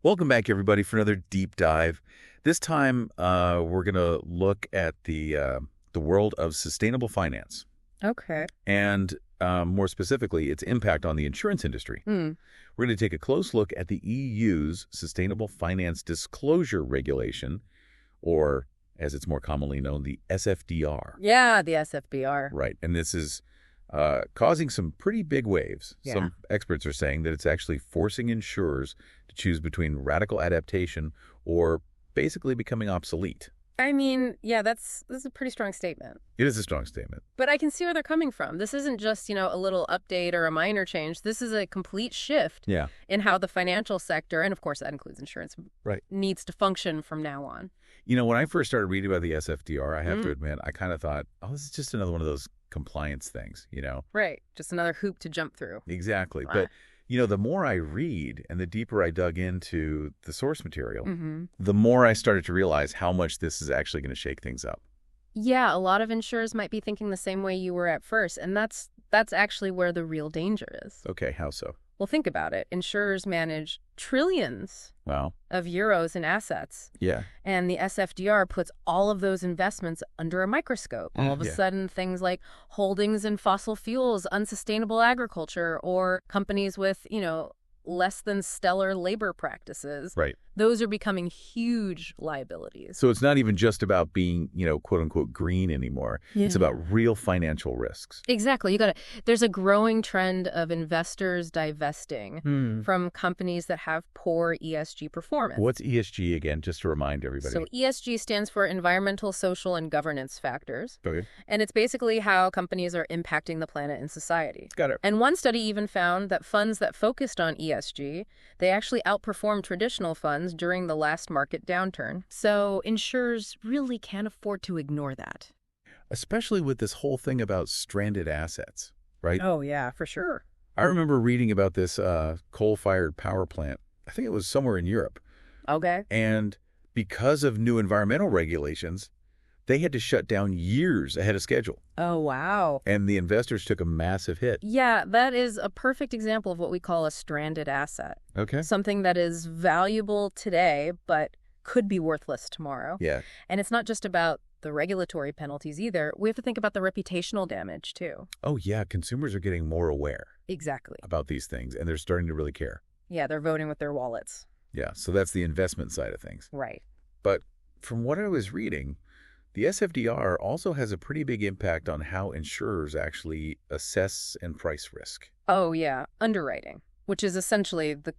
Welcome back, everybody, for another deep dive. This time, we're going to look at the world of sustainable finance. Okay. And more specifically, its impact on the insurance industry. We're going to take a close look at the EU's Sustainable Finance Disclosure Regulation, or as it's more commonly known, the SFDR. Yeah, the SFDR. Right. And this is causing some pretty big waves. Yeah. Some experts are saying that it's actually forcing insurers to choose between radical adaptation or basically becoming obsolete. I mean, yeah, this is a pretty strong statement. It is a strong statement. But I can see where they're coming from. This isn't just, a little update or a minor change. This is a complete shift in how the financial sector, and of course that includes insurance, needs to function from now on. When I first started reading about the SFDR, I have to admit, I kind of thought, oh, this is just another one of those compliance things, Right. Just another hoop to jump through. Exactly. But, the more I read and the deeper I dug into the source material, the more I started to realize how much this is actually going to shake things up. Yeah, a lot of insurers might be thinking the same way you were at first, and that's actually where the real danger is. Okay, how so? Well, think about it. Insurers manage trillions of euros in assets. Yeah. And the SFDR puts all of those investments under a microscope. All of a sudden, things like holdings in fossil fuels, unsustainable agriculture, or companies with, less than stellar labor practices. Right. Those are becoming huge liabilities. So it's not even just about being, quote unquote, green anymore. Yeah. It's about real financial risks. Exactly. There's a growing trend of investors divesting from companies that have poor ESG performance. What's ESG again, just to remind everybody? So ESG stands for environmental, social, and governance factors. Okay. And it's basically how companies are impacting the planet and society. Got it. And one study even found that funds that focused on ESG, they actually outperformed traditional funds during the last market downturn. So insurers really can't afford to ignore that. Especially with this whole thing about stranded assets, right? Oh, yeah, for sure. I remember reading about this coal-fired power plant. I think it was somewhere in Europe. Okay. And because of new environmental regulations, they had to shut down years ahead of schedule. Oh, wow. And the investors took a massive hit. Yeah, that is a perfect example of what we call a stranded asset. Okay. Something that is valuable today, but could be worthless tomorrow. Yeah. And it's not just about the regulatory penalties either. We have to think about the reputational damage, too. Oh, yeah. Consumers are getting more aware. Exactly. About these things, and they're starting to really care. Yeah, they're voting with their wallets. Yeah, so that's the investment side of things. Right. But from what I was reading, the SFDR also has a pretty big impact on how insurers actually assess and price risk. Oh, yeah. Underwriting, which is essentially the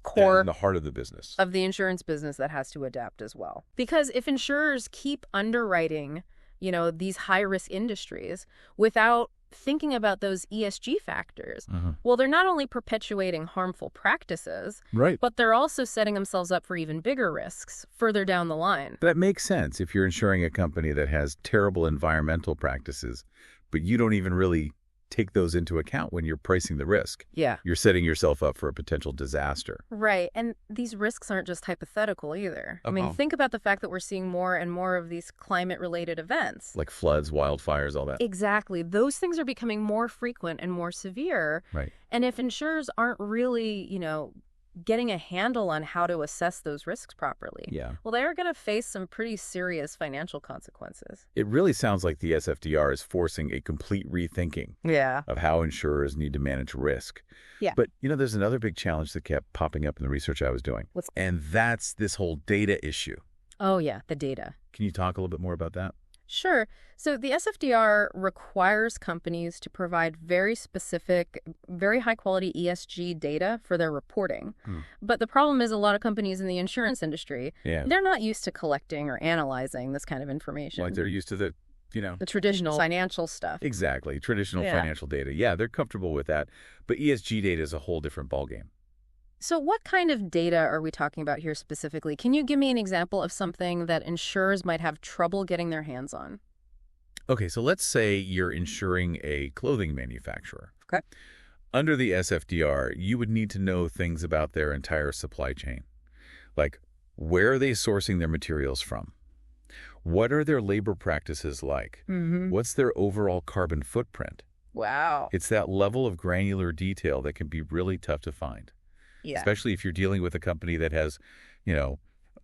core the heart of the business. Of the insurance business that has to adapt as well. Because if insurers keep underwriting, these high-risk industries without thinking about those ESG factors, well, they're not only perpetuating harmful practices, right, but they're also setting themselves up for even bigger risks further down the line. That makes sense if you're insuring a company that has terrible environmental practices, but you don't even really take those into account when you're pricing the risk. Yeah. You're setting yourself up for a potential disaster. Right. And these risks aren't just hypothetical either. I mean, think about the fact that we're seeing more and more of these climate-related events. Like floods, wildfires, all that. Exactly. Those things are becoming more frequent and more severe. Right. And if insurers aren't really, getting a handle on how to assess those risks properly, well, they're going to face some pretty serious financial consequences. It really sounds like the SFDR is forcing a complete rethinking of how insurers need to manage risk. Yeah. But, there's another big challenge that kept popping up in the research I was doing. And that's this whole data issue. Oh, yeah, the data. Can you talk a little bit more about that? Sure. So the SFDR requires companies to provide very specific, very high-quality ESG data for their reporting. But the problem is a lot of companies in the insurance industry, they're not used to collecting or analyzing this kind of information. Like they're used to the traditional financial stuff. Exactly. Traditional financial data. Yeah, they're comfortable with that. But ESG data is a whole different ballgame. So what kind of data are we talking about here specifically? Can you give me an example of something that insurers might have trouble getting their hands on? Okay, so let's say you're insuring a clothing manufacturer. Okay. Under the SFDR, you would need to know things about their entire supply chain. Like, where are they sourcing their materials from? What are their labor practices like? What's their overall carbon footprint? Wow. It's that level of granular detail that can be really tough to find. Yeah. especially if you're dealing with a company that has, you know,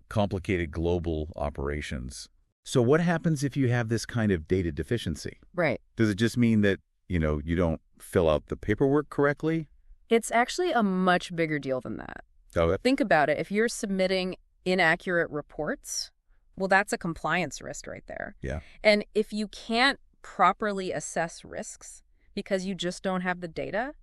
complicated global operations. So what happens if you have this kind of data deficiency? Right. Does it just mean that, you don't fill out the paperwork correctly? It's actually a much bigger deal than that. Oh, Think about it. If you're submitting inaccurate reports, well, that's a compliance risk right there. yeah. And if you can't properly assess risks because you just don't have the data,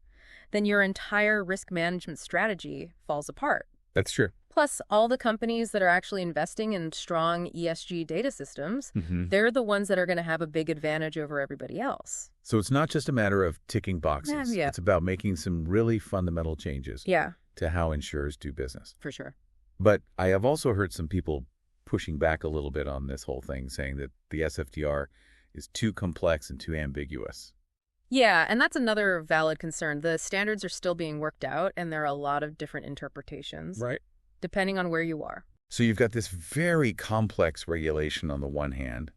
then your entire risk management strategy falls apart. That's true. Plus, all the companies that are actually investing in strong ESG data systems, they're the ones that are going to have a big advantage over everybody else. So it's not just a matter of ticking boxes. Yeah. It's about making some really fundamental changes Yeah, to how insurers do business. for sure. But I have also heard some people pushing back a little bit on this whole thing, saying that the SFDR is too complex and too ambiguous. Yeah, and that's another valid concern. The standards are still being worked out, and there are a lot of different interpretations, Right. depending on where you are. So you've got this very complex regulation on the one hand,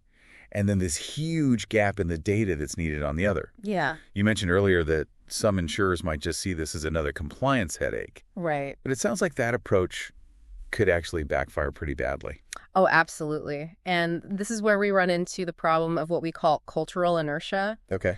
and then this huge gap in the data that's needed on the other. Yeah, You mentioned earlier that some insurers might just see this as another compliance headache. right. But it sounds like that approach could actually backfire pretty badly. Oh, absolutely. And this is where we run into the problem of what we call cultural inertia. Okay.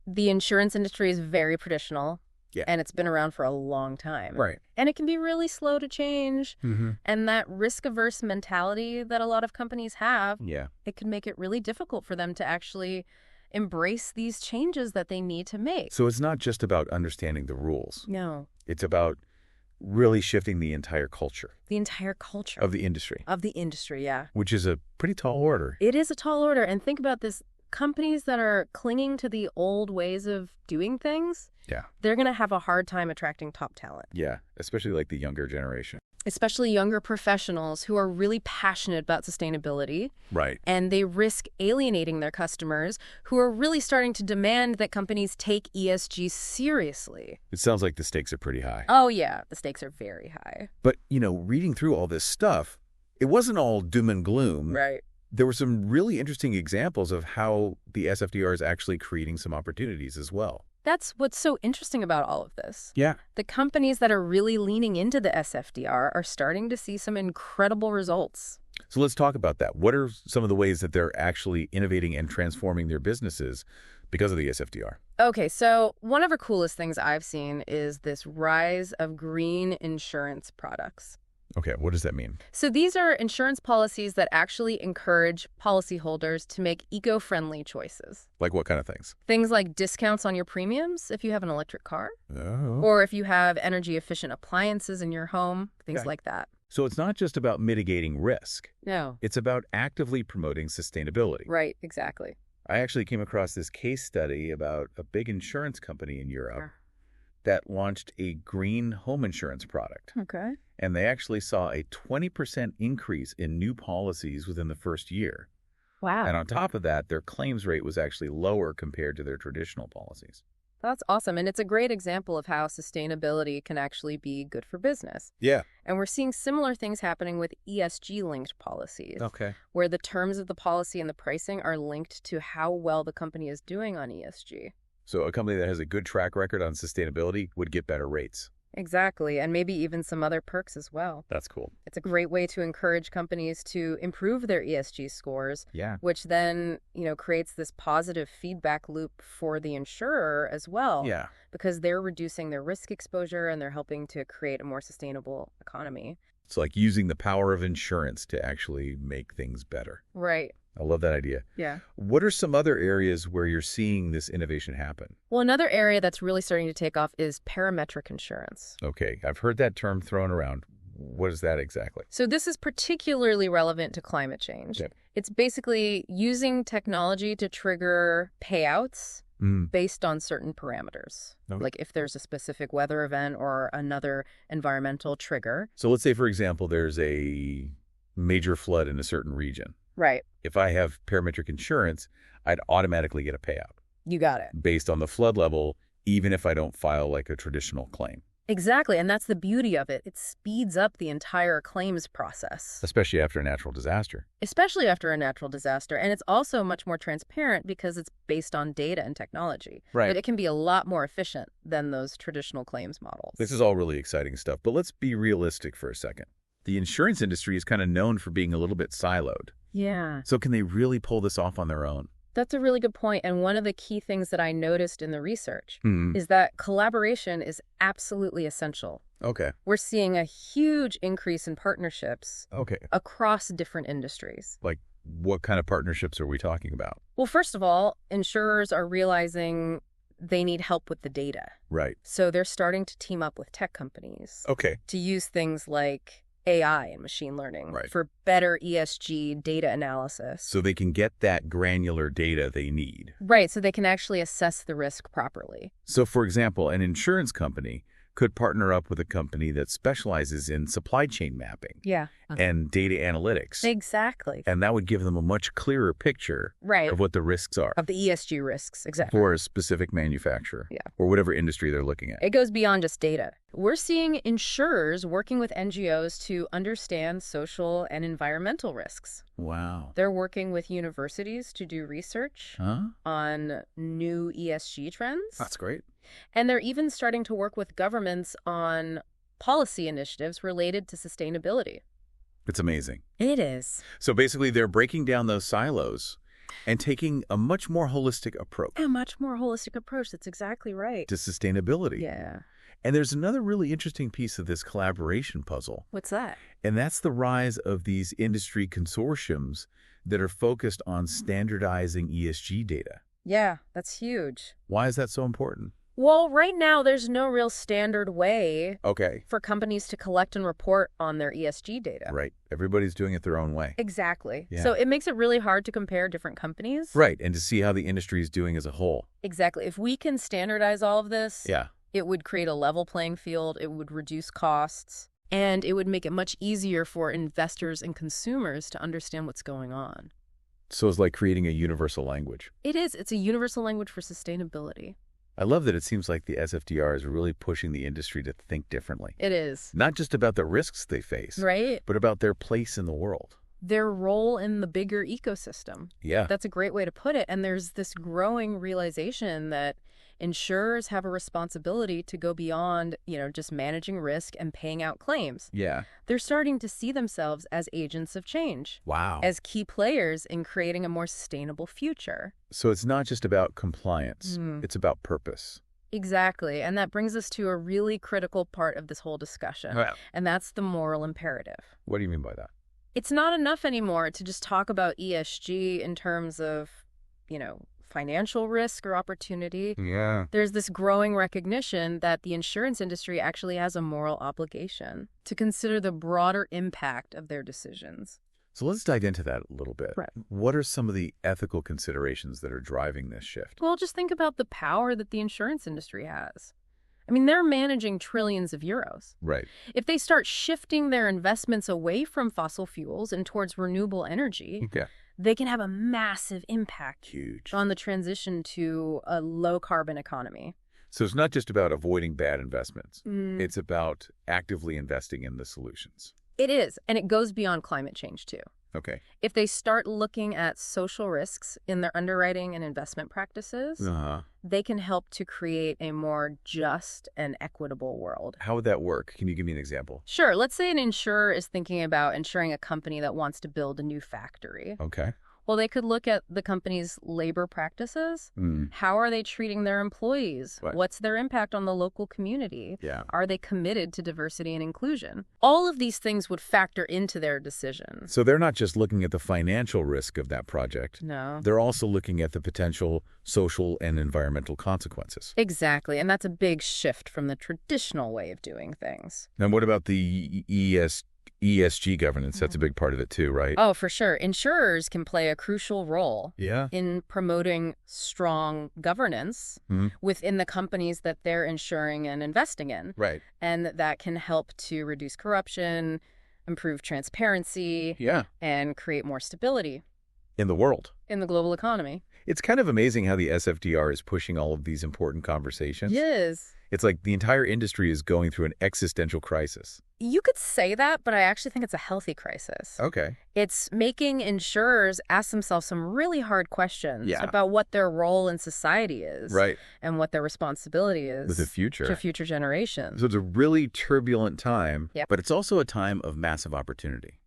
The insurance industry is very traditional, Yeah. and it's been around for a long time. Right. And it can be really slow to change. And that risk-averse mentality that a lot of companies have, Yeah. it can make it really difficult for them to actually embrace these changes that they need to make. So it's not just about understanding the rules. No, It's about really shifting the entire culture the entire culture of the industry, of the industry, yeah. which is a pretty tall order. It is a tall order. And think about this. Companies that are clinging to the old ways of doing things, Yeah. they're going to have a hard time attracting top talent, Yeah. Especially like the younger generation. especially younger professionals who are really passionate about sustainability. Right. And they risk alienating their customers who are really starting to demand that companies take ESG seriously. It sounds like the stakes are pretty high. Oh, yeah, the stakes are very high. But, reading through all this stuff, it wasn't all doom and gloom. Right. There were some really interesting examples of how the SFDR is actually creating some opportunities as well. That's what's so interesting about all of this. Yeah. The companies that are really leaning into the SFDR are starting to see some incredible results. So let's talk about that. What are some of the ways that they're actually innovating and transforming their businesses because of the SFDR? Okay, so one of the coolest things I've seen is this rise of green insurance products. Okay, what does that mean? So these are insurance policies that actually encourage policyholders to make eco-friendly choices. Like what kind of things? Things like discounts on your premiums if you have an electric car, Oh. or if you have energy-efficient appliances in your home, things Okay. like that. So it's not just about mitigating risk. No. It's about actively promoting sustainability. Right, exactly. I actually came across this case study about a big insurance company in Europe that launched a green home insurance product. Okay. And they actually saw a 20% increase in new policies within the first year. Wow. And on top of that, their claims rate was actually lower compared to their traditional policies. That's awesome. And it's a great example of how sustainability can actually be good for business. Yeah. And we're seeing similar things happening with ESG-linked policies, Okay. where the terms of the policy and the pricing are linked to how well the company is doing on ESG. So a company that has a good track record on sustainability would get better rates. Exactly. And maybe even some other perks as well. That's cool. It's a great way to encourage companies to improve their ESG scores, Yeah. which then, creates this positive feedback loop for the insurer as well. Yeah. Because they're reducing their risk exposure and they're helping to create a more sustainable economy. It's like using the power of insurance to actually make things better. Right. I love that idea. Yeah. What are some other areas where you're seeing this innovation happen? Well, another area that's really starting to take off is parametric insurance. Okay, I've heard that term thrown around. What is that exactly? So this is particularly relevant to climate change. Yep. It's basically using technology to trigger payouts based on certain parameters. Okay. Like if there's a specific weather event or another environmental trigger. So let's say, for example, there's a major flood in a certain region. Right. If I have parametric insurance, I'd automatically get a payout You got it. based on the flood level, even if I don't file like a traditional claim. Exactly, and that's the beauty of it. It speeds up the entire claims process, Especially after a natural disaster. especially after a natural disaster. And it's also much more transparent because it's based on data and technology. Right. But it can be a lot more efficient than those traditional claims models. This is all really exciting stuff, but let's be realistic for a second. The insurance industry is kind of known for being a little bit siloed. Yeah. So can they really pull this off on their own? That's a really good point. And one of the key things that I noticed in the research Hmm. is that collaboration is absolutely essential. Okay. We're seeing a huge increase in partnerships Okay. across different industries. Like, what kind of partnerships are we talking about? Well, first of all, insurers are realizing they need help with the data. Right. So they're starting to team up with tech companies Okay. to use things like AI and machine learning Right. for better ESG data analysis. So they can get that granular data they need. Right, so they can actually assess the risk properly. So, for example, an insurance company could partner up with a company that specializes in supply chain mapping Yeah. and data analytics. Exactly. And that would give them a much clearer picture Right. of what the risks are Of the ESG risks, exactly. for a specific manufacturer Yeah. or whatever industry they're looking at. It goes beyond just data. We're seeing insurers working with NGOs to understand social and environmental risks. Wow. They're working with universities to do research Huh? on new ESG trends. That's great. And they're even starting to work with governments on policy initiatives related to sustainability. It's amazing. It is. So basically, they're breaking down those silos and taking a much more holistic approach A much more holistic approach. That's exactly right. to sustainability. Yeah. And there's another really interesting piece of this collaboration puzzle, What's that? and that's the rise of these industry consortiums that are focused on standardizing ESG data. Yeah, that's huge. Why is that so important? Well, right now, there's no real standard way Okay. for companies to collect and report on their ESG data. Right. Everybody's doing it their own way. Exactly. Yeah. So it makes it really hard to compare different companies. Right. And to see how the industry is doing as a whole. Exactly. If we can standardize all of this, Yeah. it would create a level playing field, it would reduce costs, and it would make it much easier for investors and consumers to understand what's going on. So it's like creating a universal language. It is. It's a universal language for sustainability. I love that it seems like the SFDR is really pushing the industry to think differently. It is. Not just about the risks they face, Right? but about their place in the world. Their role in the bigger ecosystem. Yeah. That's a great way to put it. And there's this growing realization that insurers have a responsibility to go beyond, just managing risk and paying out claims. Yeah. They're starting to see themselves as agents of change, Wow. as key players in creating a more sustainable future. So it's not just about compliance. Mm. It's about purpose. Exactly. And that brings us to a really critical part of this whole discussion, and that's the moral imperative. What do you mean by that? It's not enough anymore to just talk about ESG in terms of, financial risk or opportunity. Yeah. There's this growing recognition that the insurance industry actually has a moral obligation to consider the broader impact of their decisions. So let's dive into that a little bit. Right. What are some of the ethical considerations that are driving this shift? Well, just think about the power that the insurance industry has. I mean, they're managing trillions of euros. Right. If they start shifting their investments away from fossil fuels and towards renewable energy, Yeah. they can have a massive impact Huge. on the transition to a low-carbon economy. So it's not just about avoiding bad investments. Mm. It's about actively investing in the solutions. It is, and it goes beyond climate change, too. Okay. If they start looking at social risks in their underwriting and investment practices, Uh-huh. they can help to create a more just and equitable world. How would that work? Can you give me an example? Sure, let's say an insurer is thinking about insuring a company that wants to build a new factory. Okay. Well, they could look at the company's labor practices. Mm. How are they treating their employees? Right. What's their impact on the local community? Yeah. Are they committed to diversity and inclusion? All of these things would factor into their decisions. So they're not just looking at the financial risk of that project. No. They're also looking at the potential social and environmental consequences. Exactly, and that's a big shift from the traditional way of doing things. And what about the ESG governance? That's a big part of it too, right? Oh, for sure. Insurers can play a crucial role Yeah. in promoting strong governance Mhm. within the companies that they're insuring and investing in. Right. And that can help to reduce corruption, improve transparency, Yeah. and create more stability In the world. in the global economy. It's kind of amazing how the SFDR is pushing all of these important conversations. Yes. It's like the entire industry is going through an existential crisis. You could say that, but I actually think it's a healthy crisis. Okay. It's making insurers ask themselves some really hard questions about what their role in society is. Right. And what their responsibility is. With the future. To future generations. So it's a really turbulent time, Yep. but it's also a time of massive opportunity.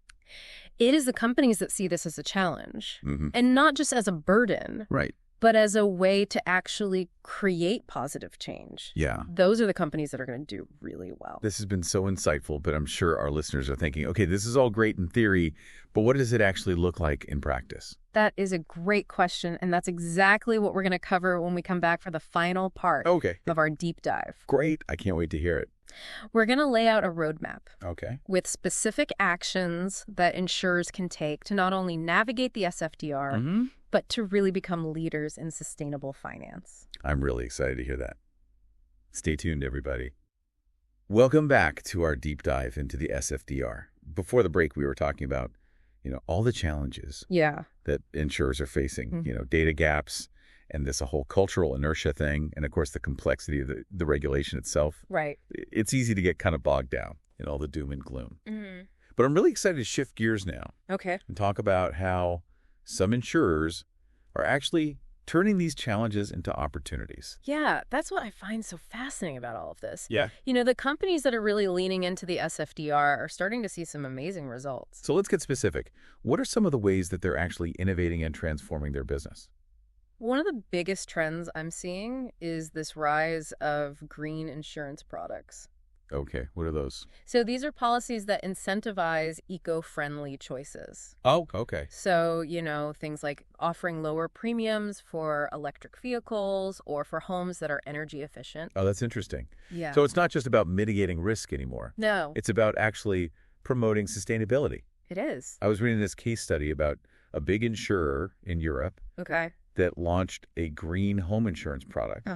It is the companies that see this as a challenge. Mm-hmm. And not just as a burden. Right. But as a way to actually create positive change. Yeah. Those are the companies that are going to do really well. This has been so insightful, but I'm sure our listeners are thinking, okay, this is all great in theory, but what does it actually look like in practice? That is a great question, and that's exactly what we're going to cover when we come back for the final part of our deep dive. Great. I can't wait to hear it. We're going to lay out a roadmap with specific actions that insurers can take to not only navigate the SFDR, but to really become leaders in sustainable finance. I'm really excited to hear that. Stay tuned, everybody. Welcome back to our deep dive into the SFDR. Before the break, we were talking about, all the challenges that insurers are facing, data gaps, and this whole cultural inertia thing, and of course the complexity of the regulation itself. Right. It's easy to get kind of bogged down in all the doom and gloom. But I'm really excited to shift gears now. Okay. And talk about how some insurers are actually turning these challenges into opportunities. Yeah, that's what I find so fascinating about all of this. Yeah. The companies that are really leaning into the SFDR are starting to see some amazing results. So let's get specific. What are some of the ways that they're actually innovating and transforming their business? One of the biggest trends I'm seeing is this rise of green insurance products. Okay, what are those? So these are policies that incentivize eco-friendly choices. Oh, okay. So, things like offering lower premiums for electric vehicles or for homes that are energy efficient. Oh, that's interesting. Yeah. So it's not just about mitigating risk anymore. No. It's about actually promoting sustainability. It is. I was reading this case study about a big insurer in Europe that launched a green home insurance product.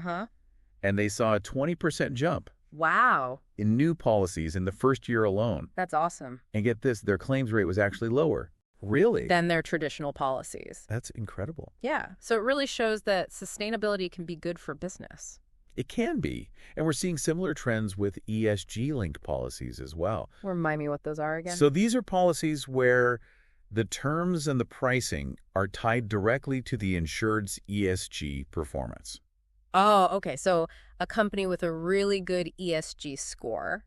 And they saw a 20% jump. Wow. In new policies in the first year alone. That's awesome. And get this, their claims rate was actually lower. Really? Than their traditional policies. That's incredible. Yeah. So it really shows that sustainability can be good for business. It can be. And we're seeing similar trends with ESG-linked policies as well. Remind me what those are again. So these are policies where the terms and the pricing are tied directly to the insured's ESG performance. Oh, okay. So a company with a really good ESG score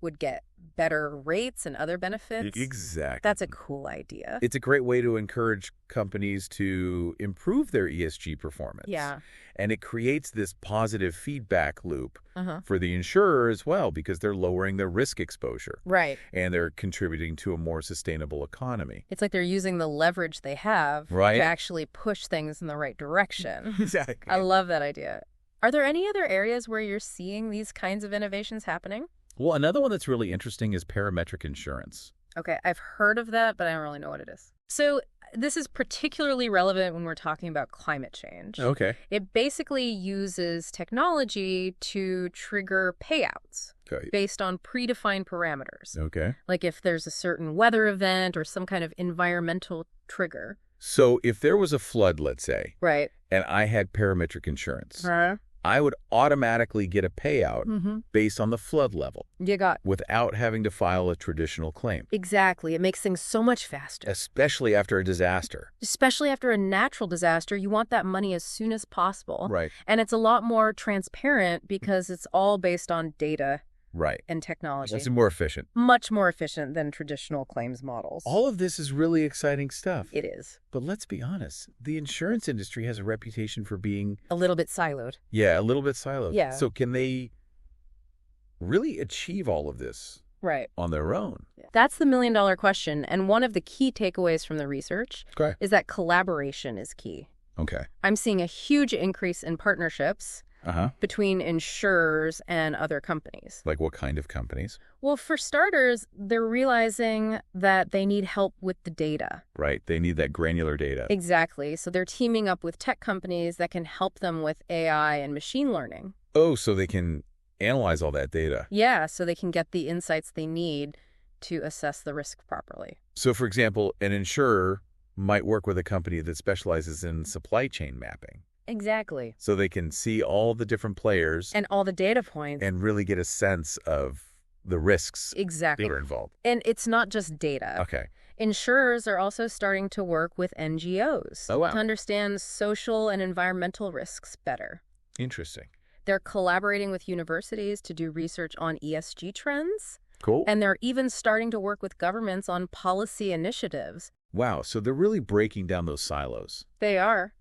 would get better rates and other benefits. Exactly. That's a cool idea. It's a great way to encourage companies to improve their ESG performance. Yeah. And it creates this positive feedback loop for the insurer as well, because they're lowering their risk exposure. Right. And they're contributing to a more sustainable economy. It's like they're using the leverage they have to actually push things in the right direction. Exactly. I love that idea. Are there any other areas where you're seeing these kinds of innovations happening? Well, another one that's really interesting is parametric insurance. Okay, I've heard of that, but I don't really know what it is. So this is particularly relevant when we're talking about climate change. Okay. It basically uses technology to trigger payouts based on predefined parameters. Okay. Like if there's a certain weather event or some kind of environmental trigger. So if there was a flood, let's say, and I had parametric insurance, I would automatically get a payout based on the flood level. Without having to file a traditional claim. Exactly. It makes things so much faster. Especially after a disaster. Especially after a natural disaster, you want that money as soon as possible. Right. And it's a lot more transparent because it's all based on data and technology. It's more efficient. Much more efficient than traditional claims models. All of this is really exciting stuff. It is. But let's be honest, the insurance industry has a reputation for being... a little bit siloed. Yeah, a little bit siloed. Yeah. So can they really achieve all of this on their own? That's the million-dollar question. And one of the key takeaways from the research is that collaboration is key. Okay. I'm seeing a huge increase in partnerships between insurers and other companies. Like what kind of companies? Well, for starters, they're realizing that they need help with the data. Right. They need that granular data. Exactly. So they're teaming up with tech companies that can help them with AI and machine learning. Oh, so they can analyze all that data. Yeah, so they can get the insights they need to assess the risk properly. So, for example, an insurer might work with a company that specializes in supply chain mapping. Exactly. So they can see all the different players And all the data points. and really get a sense of the risks Exactly. that are involved. And it's not just data. Okay. Insurers are also starting to work with NGOs Oh, wow. to understand social and environmental risks better. Interesting. They're collaborating with universities to do research on ESG trends, Cool. and they're even starting to work with governments on policy initiatives. Wow. So they're really breaking down those silos They are.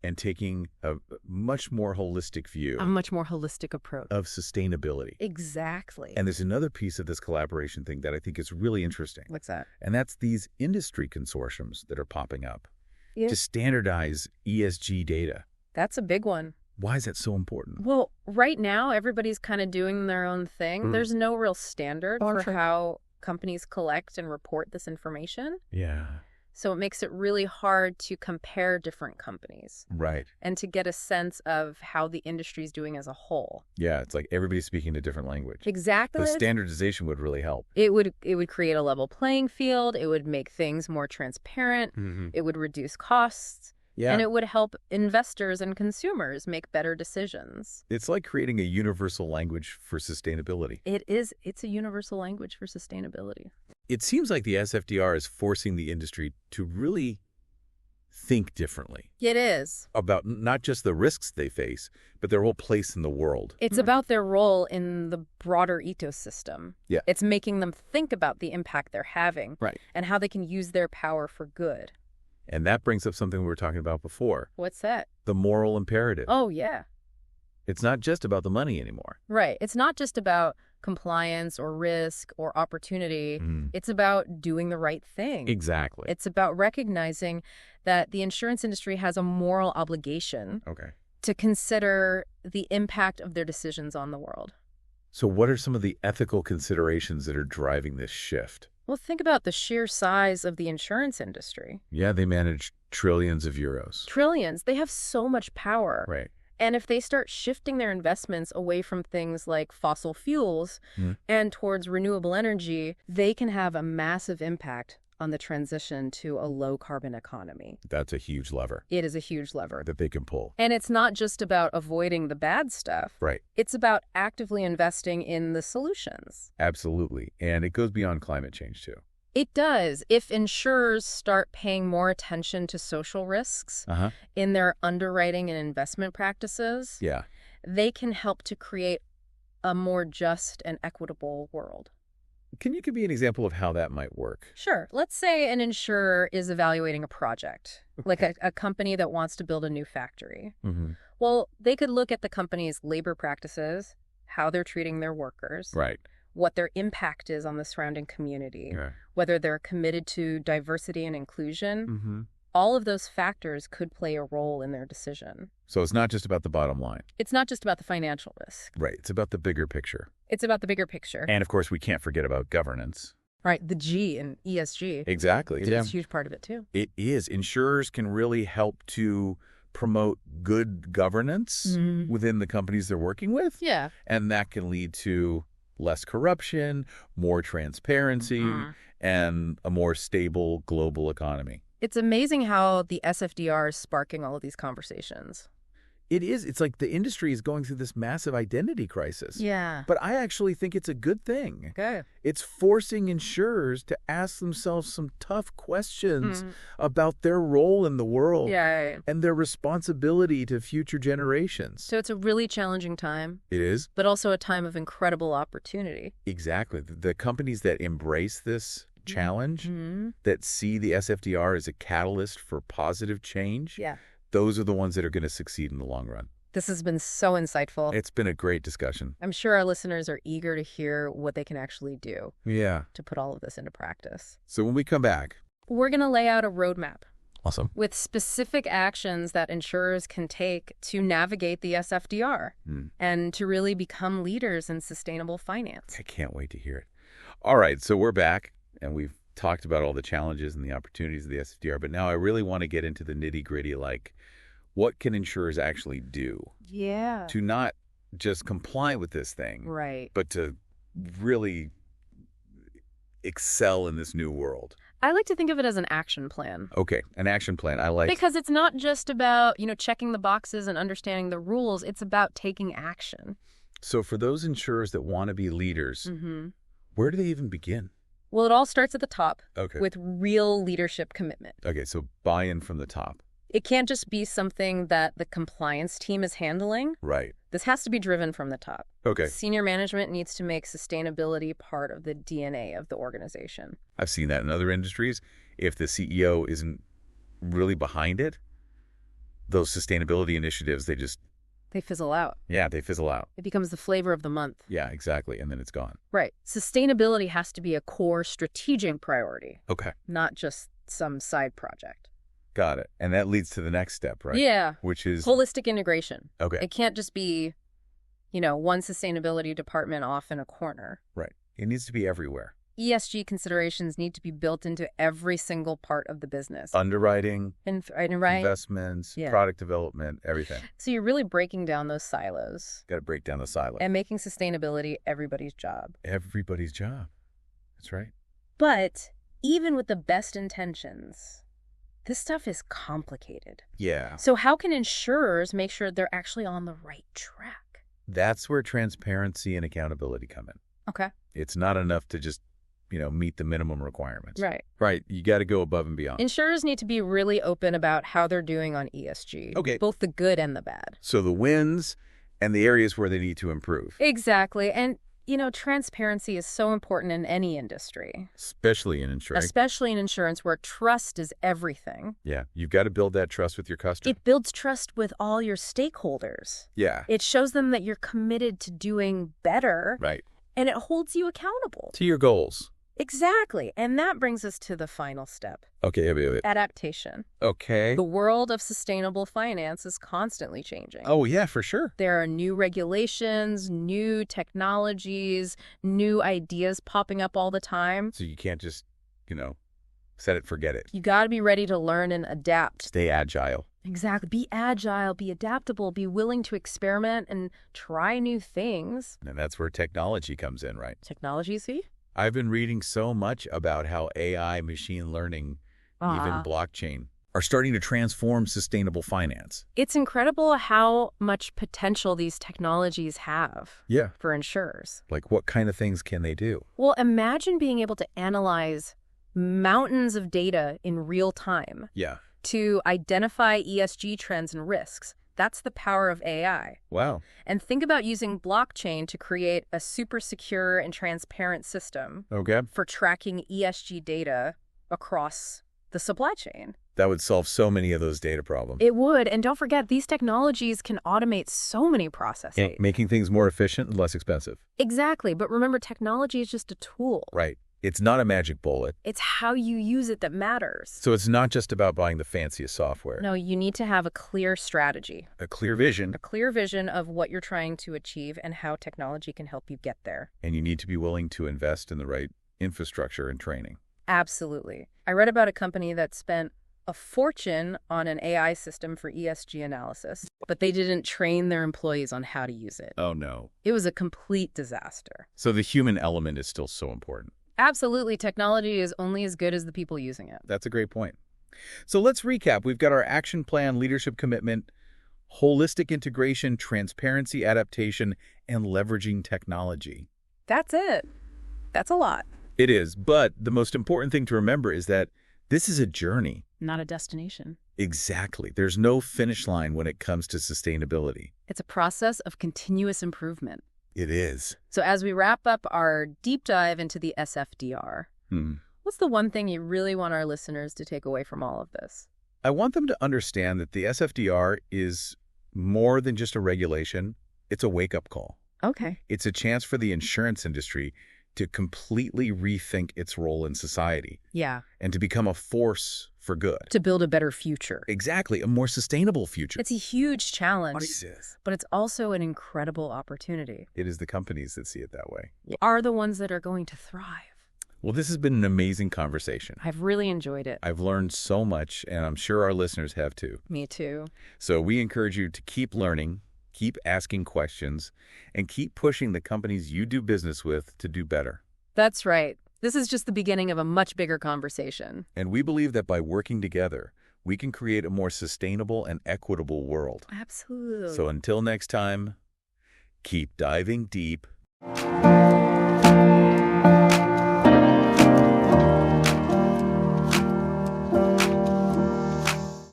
and taking a much more holistic view A much more holistic approach. of sustainability. Exactly. And there's another piece of this collaboration thing that I think is really interesting. What's that? And that's these industry consortiums that are popping up Yeah. to standardize ESG data. That's a big one. Why is that so important? Well, right now, everybody's kind of doing their own thing. There's no real standard for how companies collect and report this information. Yeah. So it makes it really hard to compare different companies Right. and to get a sense of how the industry is doing as a whole. Yeah, it's like everybody's speaking a different language. Exactly. The standardization would really help. It would create a level playing field. It would make things more transparent. Mm-hmm. It would reduce costs. Yeah. And it would help investors and consumers make better decisions. It's like creating a universal language for sustainability. It's a universal language for sustainability. It seems like the SFDR is forcing the industry to really think differently It is. about not just the risks they face, but their whole place in the world. It's about their role in the broader ecosystem. Yeah. It's making them think about the impact they're having. Right. And how they can use their power for good. And that brings up something we were talking about before, What's that? the moral imperative. Oh, yeah. It's not just about the money anymore. Right. It's not just about compliance or risk or opportunity. It's about doing the right thing. Exactly. It's about recognizing that the insurance industry has a moral obligation Okay. to consider the impact of their decisions on the world. So what are some of the ethical considerations that are driving this shift? Well, think about the sheer size of the insurance industry. Yeah, they manage trillions of euros. Trillions. They have so much power. Right. And if they start shifting their investments away from things like fossil fuels and towards renewable energy, they can have a massive impact on the transition to a low-carbon economy. That's a huge lever It is a huge lever. that they can pull. And it's not just about avoiding the bad stuff. Right. It's about actively investing in the solutions. Absolutely. And it goes beyond climate change, too. It does. If insurers start paying more attention to social risks in their underwriting and investment practices, Yeah. they can help to create a more just and equitable world. Can you give me an example of how that might work? Sure. Let's say an insurer is evaluating a project, like a company that wants to build a new factory. Mm-hmm. Well, they could look at the company's labor practices, how they're treating their workers, Right. what their impact is on the surrounding community, Yeah. whether they're committed to diversity and inclusion. Mm-hmm. All of those factors could play a role in their decision. So it's not just about the bottom line. It's not just about the financial risk. Right. It's about the bigger picture. It's about the bigger picture. And, of course, we can't forget about governance. Right, the G in ESG. Exactly. It's a huge part of it, too. It is. Insurers can really help to promote good governance within the companies they're working with. Yeah. And that can lead to less corruption, more transparency, and a more stable global economy. It's amazing how the SFDR is sparking all of these conversations. It is. It's like the industry is going through this massive identity crisis. Yeah. But I actually think it's a good thing. Okay. It's forcing insurers to ask themselves some tough questions about their role in the world Yeah. and their responsibility to future generations. So it's a really challenging time, It is. but also a time of incredible opportunity. Exactly. The companies that embrace this challenge, that see the SFDR as a catalyst for positive change, Yeah. those are the ones that are going to succeed in the long run. This has been so insightful. It's been a great discussion. I'm sure our listeners are eager to hear what they can actually do Yeah. to put all of this into practice. So when we come back. We're going to lay out a roadmap Awesome. with specific actions that insurers can take to navigate the SFDR and to really become leaders in sustainable finance. I can't wait to hear it. All right. So we're back and we've talked about all the challenges and the opportunities of the SFDR, but now I really want to get into the nitty gritty, like what can insurers actually do Yeah. to not just comply with this thing, Right. but to really excel in this new world? I like to think of it as an action plan. Okay, an action plan. I like. Because it's not just about, checking the boxes and understanding the rules. It's about taking action. So for those insurers that want to be leaders, where do they even begin? Well, it all starts at the top Okay. with real leadership commitment. Okay, so buy-in from the top. It can't just be something that the compliance team is handling. Right. This has to be driven from the top. Okay. Senior management needs to make sustainability part of the DNA of the organization. I've seen that in other industries. If the CEO isn't really behind it, those sustainability initiatives, They fizzle out. they fizzle out. It becomes the flavor of the month. Yeah, exactly. And then it's gone. Right. Sustainability has to be a core strategic priority, Okay. not just some side project. Got it. And that leads to the next step, right? Yeah. Which is... Holistic integration. Okay. It can't just be, one sustainability department off in a corner. Right. It needs to be everywhere. ESG considerations need to be built into every single part of the business. Underwriting, Right? investments, Yeah. product development, everything. So you're really breaking down those silos Got to break down the silo. and making sustainability everybody's job. Everybody's job. That's right. But even with the best intentions, this stuff is complicated. Yeah. So how can insurers make sure they're actually on the right track? That's where transparency and accountability come in. Okay. It's not enough to just, meet the minimum requirements. Right. Right. You got to go above and beyond. Insurers need to be really open about how they're doing on ESG. Okay. Both the good and the bad. So the wins and the areas where they need to improve. Exactly. And, transparency is so important in any industry. Especially in insurance. Especially in insurance where trust is everything. Yeah. You've got to build that trust with your customer. It builds trust with all your stakeholders. Yeah. It shows them that you're committed to doing better. Right. And it holds you accountable. To your goals. Exactly. And that brings us to the final step. Okay. Adaptation. Okay. The world of sustainable finance is constantly changing. Oh, yeah, for sure. There are new regulations, new technologies, new ideas popping up all the time. So you can't just, set it, forget it. You got to be ready to learn and adapt. Stay agile. Exactly. Be agile, be adaptable, be willing to experiment and try new things. And that's where technology comes in, right? Technology, see? I've been reading so much about how AI, machine learning, even blockchain are starting to transform sustainable finance. It's incredible how much potential these technologies have for insurers. Like what kind of things can they do? Well, imagine being able to analyze mountains of data in real time to identify ESG trends and risks. That's the power of AI. Wow. And think about using blockchain to create a super secure and transparent system for tracking ESG data across the supply chain. That would solve so many of those data problems. It would. And don't forget, these technologies can automate so many processes. Making things more efficient and less expensive. Exactly. But remember, technology is just a tool. Right. It's not a magic bullet. It's how you use it that matters. So it's not just about buying the fanciest software. No, you need to have a clear strategy. A clear vision. A clear vision of what you're trying to achieve and how technology can help you get there. And you need to be willing to invest in the right infrastructure and training. Absolutely. I read about a company that spent a fortune on an AI system for ESG analysis, but they didn't train their employees on how to use it. Oh, no. It was a complete disaster. So the human element is still so important. Absolutely. Technology is only as good as the people using it. That's a great point. So let's recap. We've got our action plan, leadership commitment, holistic integration, transparency, adaptation, and leveraging technology. That's it. That's a lot. It is. But the most important thing to remember is that this is a journey. Not a destination. Exactly. There's no finish line when it comes to sustainability. It's a process of continuous improvement. It is. So as we wrap up our deep dive into the SFDR, what's the one thing you really want our listeners to take away from all of this? I want them to understand that the SFDR is more than just a regulation. It's a wake-up call. Okay. It's a chance for the insurance industry to completely rethink its role in society. Yeah. And to become a force for good. To build a better future. Exactly. A more sustainable future. It's a huge challenge. What is this? But it's also an incredible opportunity. It is the companies that see it that way. Are the ones that are going to thrive. Well, this has been an amazing conversation. I've really enjoyed it. I've learned so much, and I'm sure our listeners have too. Me too. So we encourage you to keep learning, keep asking questions, and keep pushing the companies you do business with to do better. That's right. This is just the beginning of a much bigger conversation. And we believe that by working together, we can create a more sustainable and equitable world. Absolutely. So until next time, keep diving deep.